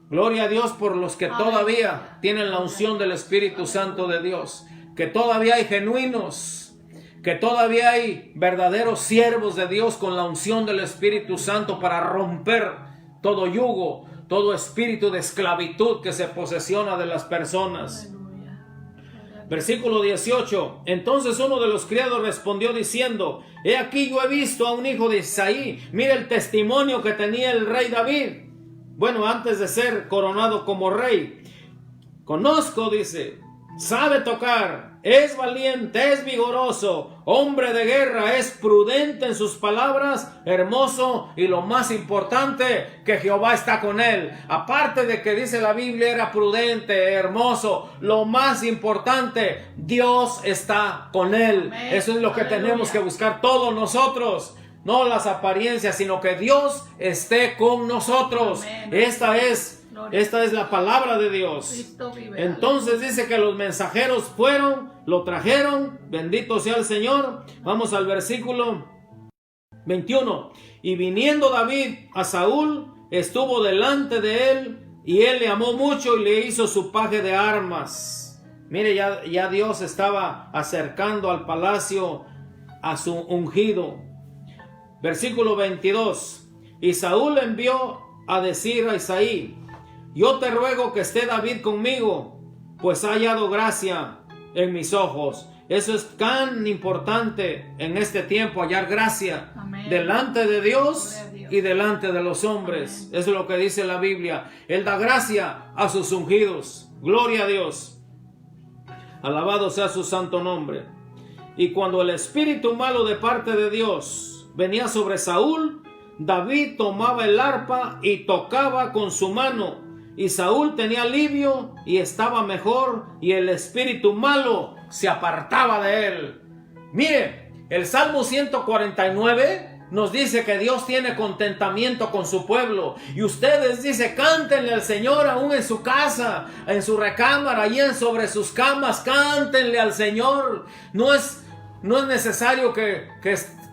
Gloria a Dios por los que todavía tienen la unción del Espíritu Santo de Dios, que todavía hay genuinos, que todavía hay verdaderos siervos de Dios con la unción del Espíritu Santo para romper todo yugo, todo espíritu de esclavitud que se posesiona de las personas. Versículo 18. Entonces uno de los criados respondió diciendo: he aquí, yo he visto a un hijo de Isaí. Mira el testimonio que tenía el rey David, bueno, antes de ser coronado como rey. Conozco, dice, sabe tocar, es valiente, es vigoroso, hombre de guerra, es prudente en sus palabras, hermoso, y lo más importante, que Jehová está con él. Aparte de que dice la Biblia era prudente, hermoso, lo más importante, Dios está con él. Amén. Eso es lo que tenemos que buscar todos nosotros. No las apariencias, sino que Dios esté con nosotros. Amén. Esta es la palabra de Dios. Entonces dice que los mensajeros fueron, lo trajeron. Bendito sea el Señor. Vamos al versículo 21. Y viniendo David a Saúl, estuvo delante de él, y él le amó mucho y le hizo su paje de armas. Mire, ya Dios estaba acercando al palacio a su ungido. Versículo 22. Y Saúl envió a decir a Isaí: yo te ruego que esté David conmigo, pues ha hallado gracia en mis ojos. Eso es tan importante en este tiempo, hallar gracia. Amén. Delante de Dios y delante de los hombres. Amén. Eso es lo que dice la Biblia. Él da gracia a sus ungidos. Gloria a Dios. Alabado sea su santo nombre. Y cuando el espíritu malo de parte de Dios venía sobre Saúl, David tomaba el arpa y tocaba con su mano. Y Saúl tenía alivio y estaba mejor, y el espíritu malo se apartaba de él. Mire, el Salmo 149 nos dice que Dios tiene contentamiento con su pueblo. Y ustedes, dice, cántenle al Señor aún en su casa, en su recámara, allí sobre sus camas, cántenle al Señor. No es necesario que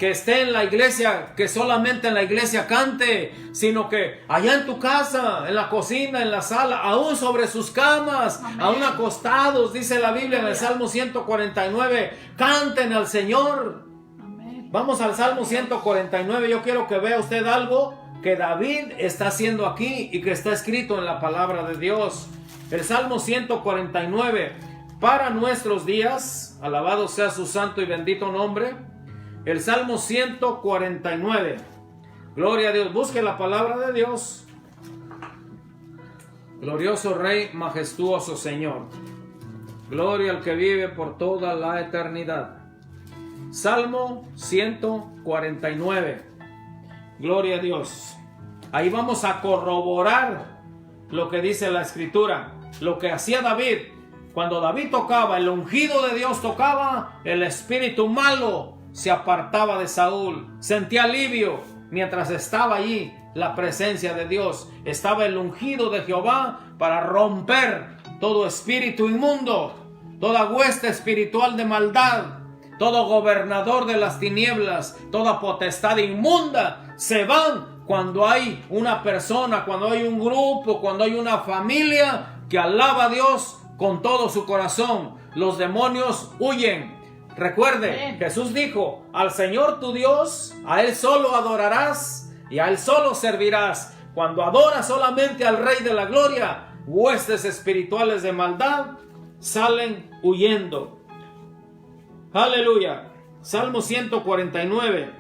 esté en la iglesia, que solamente en la iglesia cante, sino que allá en tu casa, en la cocina, en la sala, aún sobre sus camas, amén, aún acostados, dice la Biblia en el Salmo 149, canten al Señor. Amén. Vamos al Salmo 149, yo quiero que vea usted algo que David está haciendo aquí y que está escrito en la palabra de Dios. El Salmo 149, para nuestros días, alabado sea su santo y bendito nombre. El Salmo 149. Gloria a Dios. Busque la palabra de Dios. Glorioso Rey, majestuoso Señor. Gloria al que vive por toda la eternidad. Salmo 149. Gloria a Dios. Ahí vamos a corroborar lo que dice la Escritura. Lo que hacía David. Cuando David tocaba, el ungido de Dios tocaba, el espíritu malo se apartaba de Saúl. Sentía alivio mientras estaba allí la presencia de Dios. Estaba el ungido de Jehová para romper todo espíritu inmundo, toda hueste espiritual de maldad, todo gobernador de las tinieblas, toda potestad inmunda. Se van cuando hay una persona, cuando hay un grupo, cuando hay una familia que alaba a Dios con todo su corazón. Los demonios huyen. Recuerde, amén, Jesús dijo: al Señor tu Dios, a Él solo adorarás y a Él solo servirás. Cuando adoras solamente al Rey de la Gloria, huestes espirituales de maldad salen huyendo. Aleluya. Salmo 149,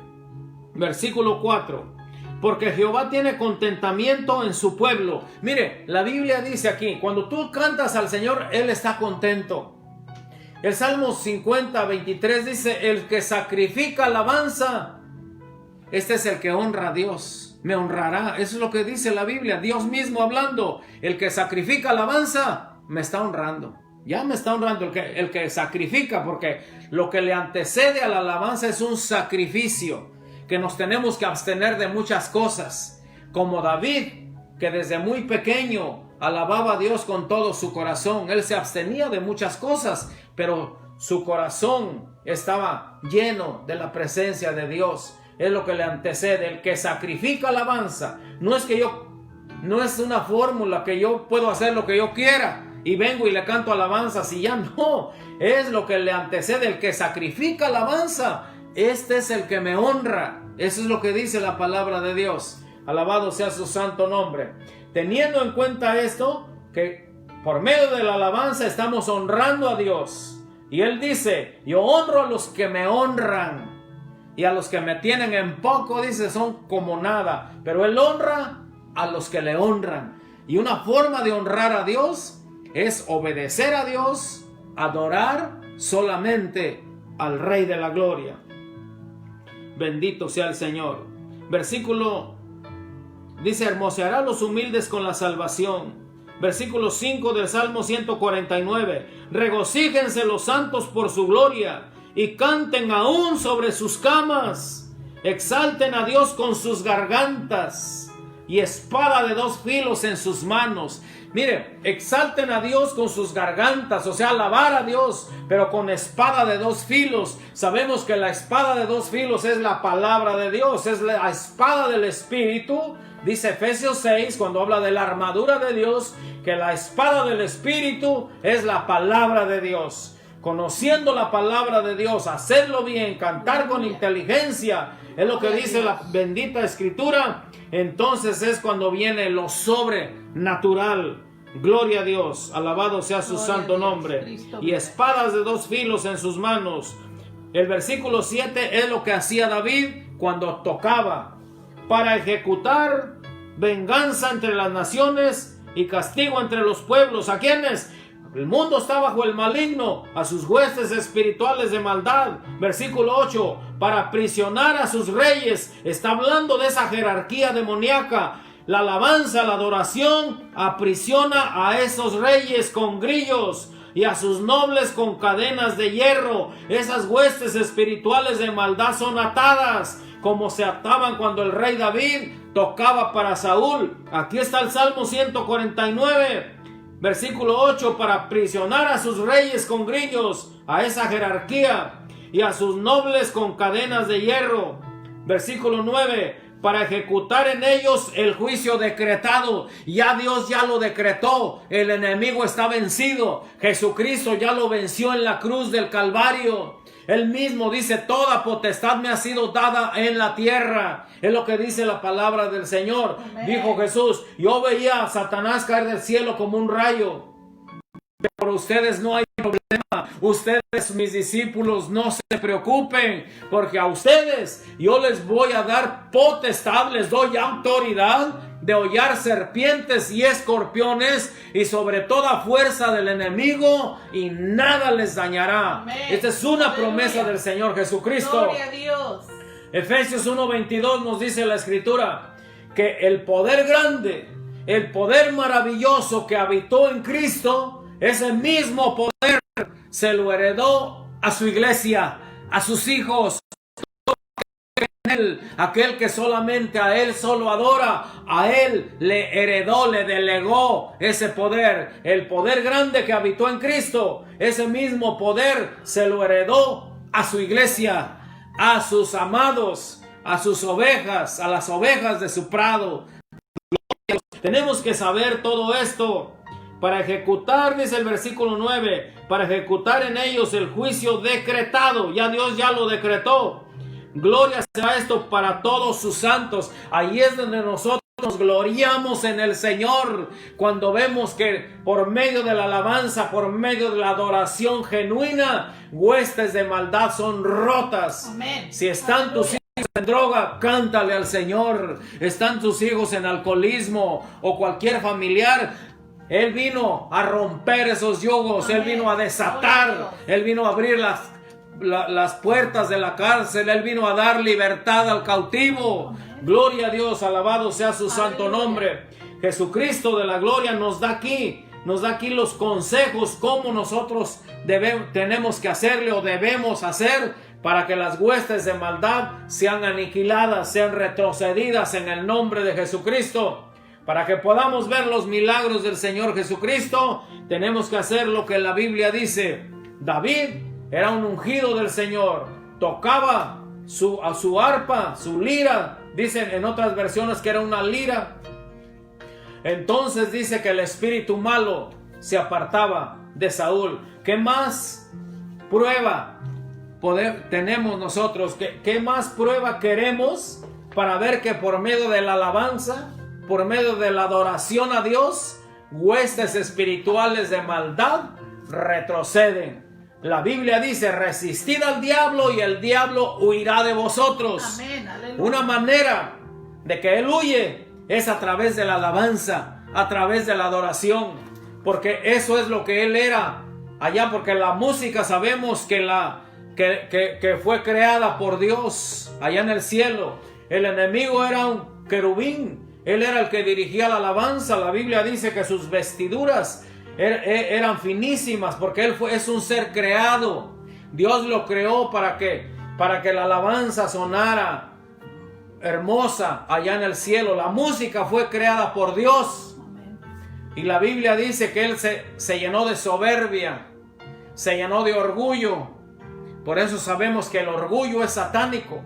versículo 4. Porque Jehová tiene contentamiento en su pueblo. Mire, la Biblia dice aquí, cuando tú cantas al Señor, Él está contento. El Salmo 50, 23 dice: el que sacrifica alabanza, este es el que honra a Dios. Me honrará. Eso es lo que dice la Biblia. Dios mismo hablando. El que sacrifica alabanza, me está honrando. Ya me está honrando el que sacrifica, porque lo que le antecede a la alabanza es un sacrificio. Que nos tenemos que abstener de muchas cosas, como David, que desde muy pequeño alababa a Dios con todo su corazón. Él se abstenía de muchas cosas, pero su corazón estaba lleno de la presencia de Dios. Es lo que le antecede. El que sacrifica alabanza, no es una fórmula que yo puedo hacer lo que yo quiera y vengo y le canto alabanzas y ya no. Es lo que le antecede. El que sacrifica alabanza, este es el que me honra. Eso es lo que dice la palabra de Dios. Alabado sea su santo nombre. Teniendo en cuenta esto, que por medio de la alabanza estamos honrando a Dios. Y Él dice: yo honro a los que me honran. Y a los que me tienen en poco, dice, son como nada. Pero Él honra a los que le honran. Y una forma de honrar a Dios es obedecer a Dios, adorar solamente al Rey de la Gloria. Bendito sea el Señor. Versículo dice: hermoseará a los humildes con la salvación. Versículo 5 del Salmo 149. Regocíjense los santos por su gloria y canten aún sobre sus camas. Exalten a Dios con sus gargantas y espada de dos filos en sus manos. Mire, exalten a Dios con sus gargantas, o sea, alabar a Dios, pero con espada de dos filos. Sabemos que la espada de dos filos es la palabra de Dios, es la espada del Espíritu. Dice Efesios 6, cuando habla de la armadura de Dios, que la espada del Espíritu es la palabra de Dios. Conociendo la palabra de Dios, hacerlo bien, cantar con inteligencia, es lo que dice la bendita Escritura entonces es cuando viene lo sobrenatural. Gloria a Dios, alabado sea su santo nombre. Y espadas de 2 filos en sus manos. El versículo 7 es lo que hacía David cuando tocaba, para ejecutar venganza entre las naciones y castigo entre los pueblos. ¿A quiénes? El mundo está bajo el maligno, a sus huestes espirituales de maldad. Versículo 8, para aprisionar a sus reyes. Está hablando de esa jerarquía demoníaca. La alabanza, la adoración aprisiona a esos reyes con grillos y a sus nobles con cadenas de hierro. Esas huestes espirituales de maldad son atadas, como se ataban cuando el rey David tocaba para Saúl. Aquí está el Salmo 149, versículo 8, para aprisionar a sus reyes con grillos, a esa jerarquía, y a sus nobles con cadenas de hierro. Versículo 9, para ejecutar en ellos el juicio decretado. Ya Dios ya lo decretó. El enemigo está vencido. Jesucristo ya lo venció en la cruz del Calvario. Él mismo dice: toda potestad me ha sido dada en la tierra. Es lo que dice la palabra del Señor. Amén. Dijo Jesús: yo veía a Satanás caer del cielo como un rayo. Pero ustedes no hay problema. Ustedes, mis discípulos, no se preocupen, porque a ustedes yo les voy a dar potestad, les doy autoridad de hollar serpientes y escorpiones y sobre toda fuerza del enemigo, y nada les dañará. Amén. Esta es una promesa del Señor Jesucristo. Gloria a Dios. Efesios 1:22 nos dice la Escritura que el poder grande, el poder maravilloso que habitó en Cristo, ese mismo poder se lo heredó a su iglesia, a sus hijos. Aquel que solamente a Él solo adora, a Él le heredó, le delegó ese poder. El poder grande que habitó en Cristo, ese mismo poder se lo heredó a su iglesia, a sus amados, a sus ovejas, a las ovejas de su prado. Tenemos que saber todo esto. Para ejecutar, dice el versículo 9, para ejecutar en ellos el juicio decretado. Ya Dios ya lo decretó. Gloria sea esto para todos sus santos. Ahí es donde nosotros nos gloriamos en el Señor, cuando vemos que por medio de la alabanza, por medio de la adoración genuina, huestes de maldad son rotas. Amén. Si están tus hijos en droga, cántale al Señor. Están tus hijos en alcoholismo o cualquier familiar, Él vino a romper esos yugos. Amén. Él vino a desatar. Él vino a abrir las puertas de la cárcel. Él vino a dar libertad al cautivo. Amén. Gloria a Dios, alabado sea su santo nombre. Jesucristo de la gloria nos da aquí los consejos, cómo nosotros tenemos que hacerle o debemos hacer para que las huestes de maldad sean aniquiladas, sean retrocedidas en el nombre de Jesucristo. Para que podamos ver los milagros del Señor Jesucristo, tenemos que hacer lo que la Biblia dice. David era un ungido del Señor, tocaba a su arpa, su lira. Dicen en otras versiones que era una lira. Entonces dice que el espíritu malo se apartaba de Saúl. ¿Qué más prueba tenemos nosotros? ¿Qué más prueba queremos para ver que por medio de la alabanza, por medio de la adoración a Dios, huestes espirituales de maldad retroceden? La Biblia dice: resistid al diablo y el diablo huirá de vosotros. Amén, aleluya. Una manera de que él huye es a través de la alabanza, a través de la adoración, porque eso es lo que él era allá, porque la música sabemos que fue creada por Dios allá en el cielo. El enemigo era un querubín. Él era el que dirigía la alabanza. La Biblia dice que sus vestiduras eran finísimas, porque él es un ser creado. Dios lo creó para que la alabanza sonara hermosa allá en el cielo. La música fue creada por Dios. Y la Biblia dice que él se llenó de soberbia, se llenó de orgullo. Por eso sabemos que el orgullo es satánico.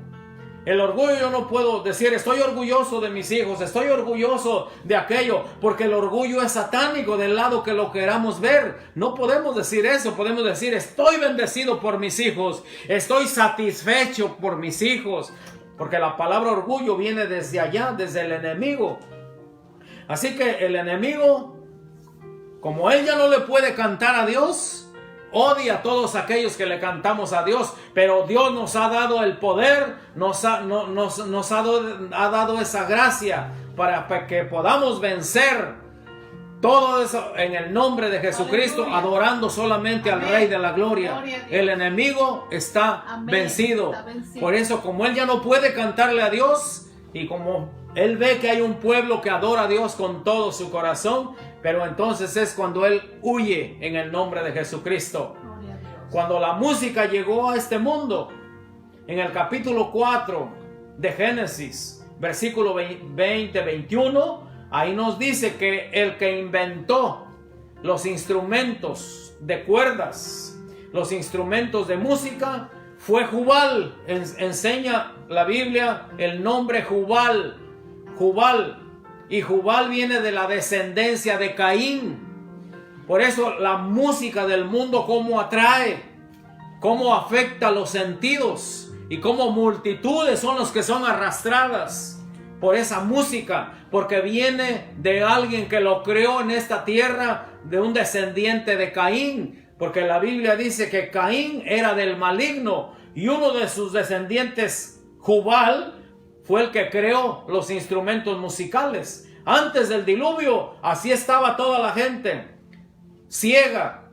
El orgullo, yo no puedo decir estoy orgulloso de mis hijos, estoy orgulloso de aquello, porque el orgullo es satánico del lado que lo queramos ver. No podemos decir eso, podemos decir estoy bendecido por mis hijos, estoy satisfecho por mis hijos. porque la palabra orgullo viene desde allá, desde el enemigo. Así que el enemigo, como él ya no le puede cantar a Dios, odia a todos aquellos que le cantamos a Dios, pero Dios nos ha dado el poder, nos ha dado esa gracia para que podamos vencer todo eso en el nombre de Jesucristo, aleluya, adorando solamente al Rey de la Gloria. El enemigo está vencido. Por eso, como él ya no puede cantarle a Dios, y como él ve que hay un pueblo que adora a Dios con todo su corazón, pero entonces es cuando él huye en el nombre de Jesucristo. Cuando la música llegó a este mundo, en el capítulo 4 de Génesis, versículo 20-21, ahí nos dice que el que inventó los instrumentos de cuerdas, los instrumentos de música, fue Jubal. Enseña la Biblia el nombre Jubal. Y Jubal viene de la descendencia de Caín. Por eso la música del mundo, cómo atrae, cómo afecta los sentidos, y cómo multitudes son los que son arrastradas por esa música, porque viene de alguien que lo creó en esta tierra, de un descendiente de Caín, porque la Biblia dice que Caín era del maligno, y uno de sus descendientes, Jubal, fue el que creó los instrumentos musicales. Antes del diluvio, así estaba toda la gente, ciega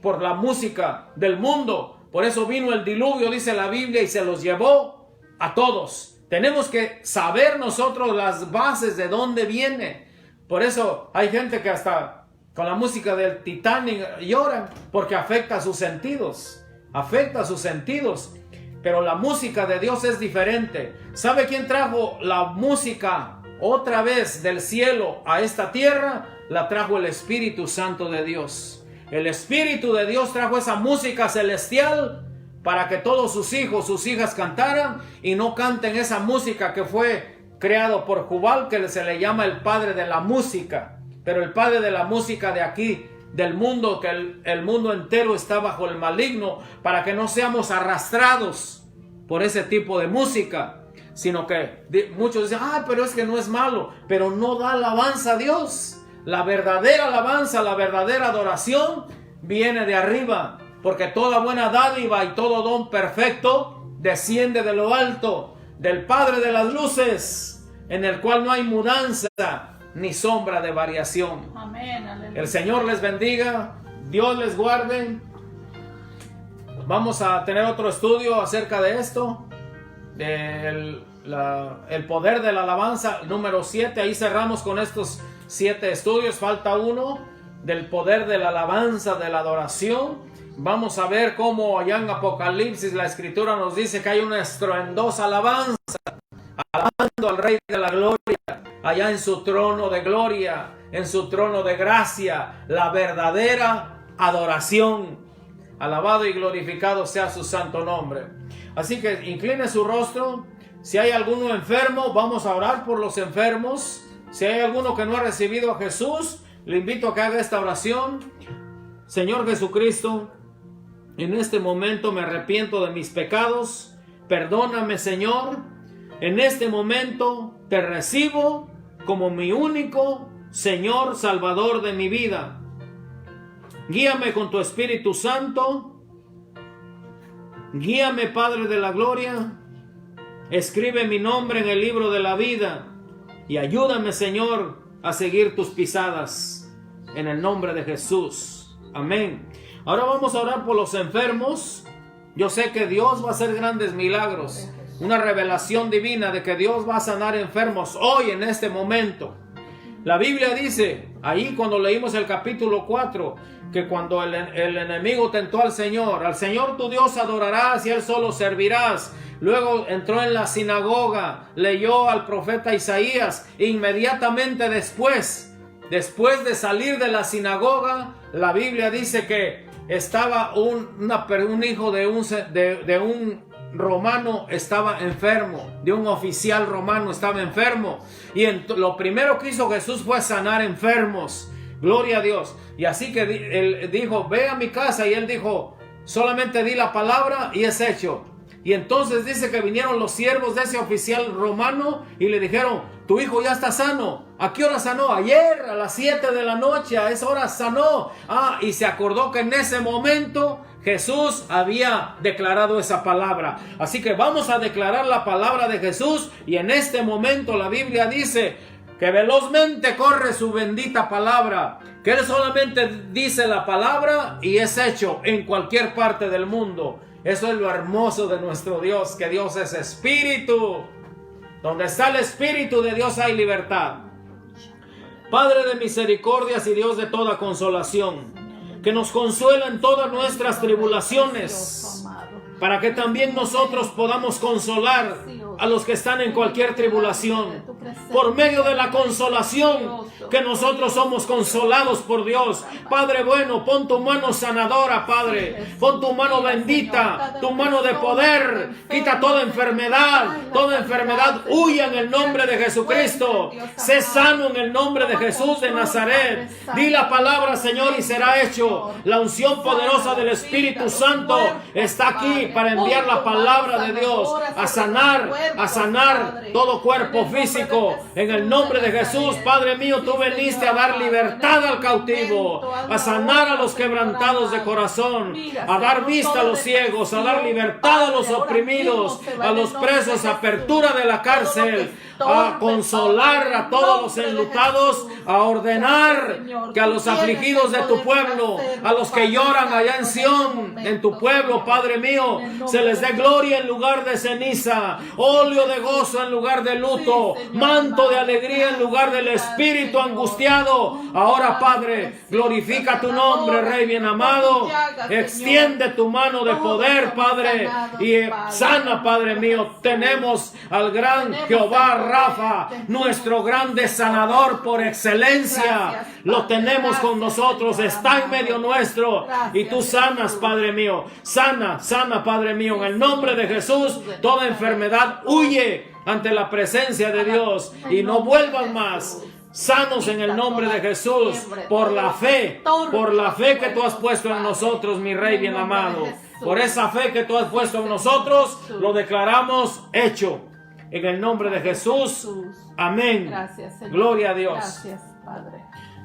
por la música del mundo. Por eso vino el diluvio, dice la Biblia, y se los llevó a todos. Tenemos que saber nosotros las bases de dónde viene. Por eso hay gente que hasta con la música del Titanic lloran, porque afecta sus sentidos. Afecta sus sentidos. Pero la música de Dios es diferente. ¿Sabe quién trajo la música otra vez del cielo a esta tierra? La trajo el Espíritu Santo de Dios. El Espíritu de Dios trajo esa música celestial para que todos sus hijos, sus hijas cantaran, y no canten esa música que fue creado por Jubal, que se le llama el padre de la música. Pero el padre de la música de aquí, del mundo, que el mundo entero está bajo el maligno, para que no seamos arrastrados por ese tipo de música, sino que muchos dicen, pero es que no es malo, pero no da alabanza a Dios. La verdadera alabanza, la verdadera adoración viene de arriba, porque toda buena dádiva y todo don perfecto desciende de lo alto, del Padre de las luces, en el cual no hay mudanza ni sombra de variación. Amén, aleluya. El Señor les bendiga, Dios les guarde. Vamos a tener otro estudio acerca de esto, el poder de la alabanza, número 7. Ahí cerramos con estos 7 estudios. Falta uno del poder de la alabanza, de la adoración. Vamos a ver cómo allá en Apocalipsis la Escritura nos dice que hay una estruendosa alabanza, alabando al Rey de la Gloria, allá en su trono de gloria, en su trono de gracia, la verdadera adoración. Alabado y glorificado sea su santo nombre. Así que incline su rostro. Si hay alguno enfermo, vamos a orar por los enfermos. Si hay alguno que no ha recibido a Jesús, le invito a que haga esta oración. Señor Jesucristo, en este momento me arrepiento de mis pecados. Perdóname, Señor. En este momento te recibo como mi único Señor Salvador de mi vida. Guíame con tu Espíritu Santo. Guíame, Padre de la Gloria. Escribe mi nombre en el libro de la vida. Y ayúdame, Señor, a seguir tus pisadas. En el nombre de Jesús. Amén. Ahora vamos a orar por los enfermos. Yo sé que Dios va a hacer grandes milagros. Una revelación divina de que Dios va a sanar enfermos hoy, en este momento. La Biblia dice, ahí cuando leímos el capítulo 4, que cuando el enemigo tentó al Señor tu Dios adorarás y Él solo servirás. Luego entró en la sinagoga, leyó al profeta Isaías. Inmediatamente después de salir de la sinagoga, la Biblia dice que estaba un hijo de un romano estaba enfermo, de un oficial romano estaba enfermo, y lo primero que hizo Jesús fue sanar enfermos. Gloria a Dios. Y así que él dijo, ve a mi casa, y él dijo, solamente di la palabra y es hecho. Y entonces dice que vinieron los siervos de ese oficial romano y le dijeron: tu hijo ya está sano. ¿A qué hora sanó? Ayer a las 7 de la noche, a esa hora sanó. Y se acordó que en ese momento Jesús había declarado esa palabra. Así que vamos a declarar la palabra de Jesús, y en este momento la Biblia dice que velozmente corre su bendita palabra, que Él solamente dice la palabra y es hecho en cualquier parte del mundo. Eso es lo hermoso de nuestro Dios, que Dios es espíritu. Donde está el espíritu de Dios hay libertad. Padre de misericordias y Dios de toda consolación, que nos consuela en todas nuestras tribulaciones, para que también nosotros podamos consolar a los que están en cualquier tribulación. Por medio de la consolación, que nosotros somos consolados por Dios. Padre bueno, pon tu mano sanadora, Padre. Pon tu mano bendita, tu mano de poder. Quita toda enfermedad. Toda enfermedad huye en el nombre de Jesucristo. Sé sano en el nombre de Jesús de Nazaret. Di la palabra, Señor, y será hecho. La unción poderosa del Espíritu Santo está aquí para enviar la palabra de Dios a sanar todo cuerpo físico en el nombre de Jesús. Padre mío, tú veniste a dar libertad al cautivo, a sanar a los quebrantados de corazón, a dar vista a los ciegos, a dar libertad a los oprimidos, a los presos, apertura de la cárcel, a consolar a todos los enlutados, a ordenar que a los afligidos de tu pueblo, a los que lloran allá en Sión, en tu pueblo, Padre mío, se les dé gloria en lugar de ceniza, óleo de gozo en lugar de luto, manto de alegría en lugar del espíritu angustiado. Ahora, Padre, glorifica tu nombre, Rey bien amado. Extiende tu mano de poder, Padre, y sana, Padre mío. Tenemos al gran Jehová Rafa, nuestro grande sanador por excelencia. Lo tenemos con nosotros, está en medio nuestro, y tú sanas, Padre mío. Sana, Padre mío, en el nombre de Jesús. Toda enfermedad huye ante la presencia de Dios y no vuelvan más. Sanos en el nombre de Jesús, por la fe que tú has puesto en nosotros, mi Rey bien amado. Por esa fe que tú has puesto en nosotros, lo declaramos hecho. En el nombre de Jesús. Amén. Gracias, Señor. Gloria a Dios. Gracias, Padre.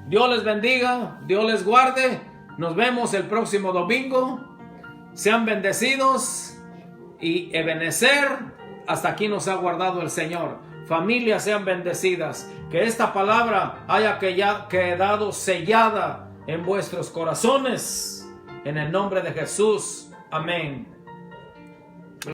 Dios les bendiga, Dios les guarde. Nos vemos el próximo domingo. Sean bendecidos y Ebenezer, hasta aquí nos ha guardado el Señor. Familias sean bendecidas. Que esta palabra haya quedado sellada en vuestros corazones. En el nombre de Jesús. Amén.